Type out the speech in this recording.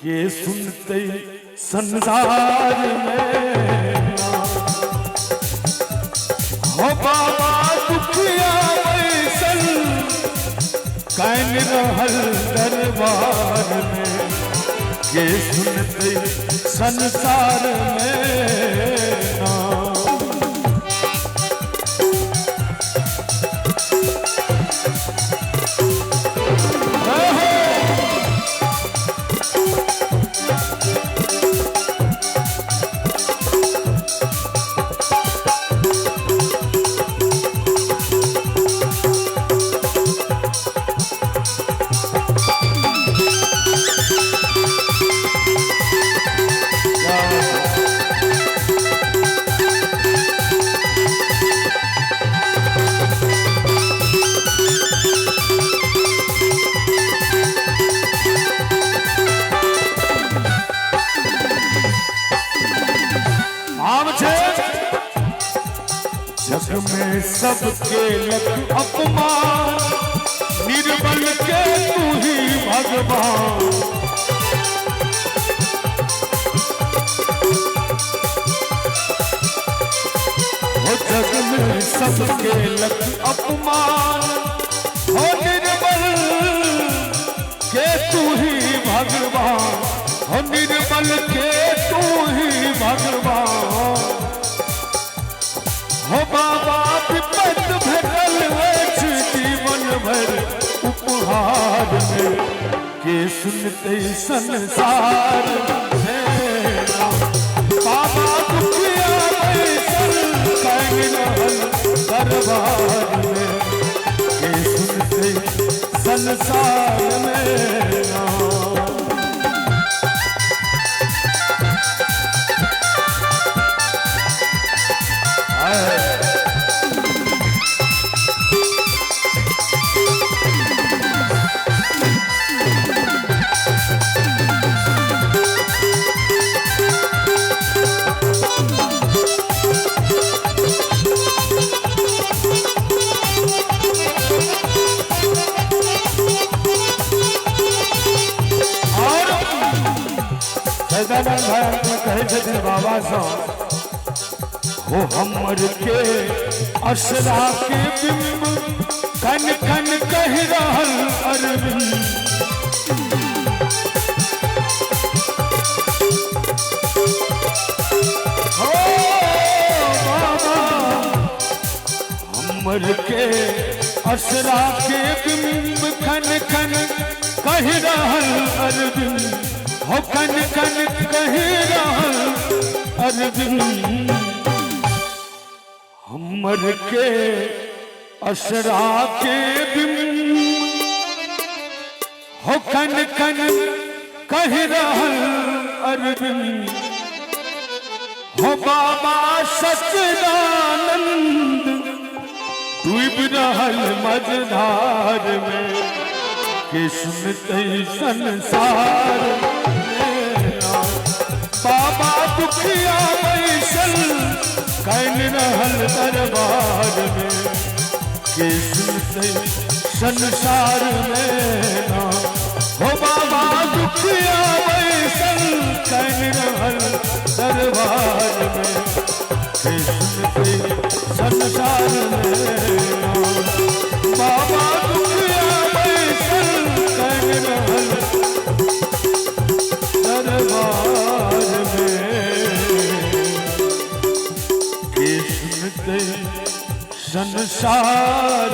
के सुनते संसार में हो बाबा दुखिया बैसल कैन रहल दरबार में के सुनते संसार में जग में सबके लग अपमान निर्बल के तू ही भगवान हो जग में सबके लग अपमान हो निर्बल के तू ही भगवान हो निर्बल के तू ही भगवान हो बाबा विपद भेटल अछि जीवन भर उपहार में के सुनते संसार में बाबा दुखिया बैसल कैन रहल दरबार में के सुनते संसार में कहे बाबा साहब हो हमर के असरा के बिंब कन कन कह रहल अरविंद हो बाबा हमर के असरा के बिंब कन कन कह रहल अरविंद हो कन कन कह रहल अरविंद हमर के असरा के बिंब हो कन कन कह रहल अरविंद हो बाबा सच्चिदानंद डूब रहल मझधार में के सुनते संसार बाबा दुखिया बैसल कैन रहल दरबार में के सुनते संसार में हो बाबा दुखिया बैसल कैन रहल दरबार में के सुनते संसार में बाबा दुखिया बैसल कैन रहल दरबार संसार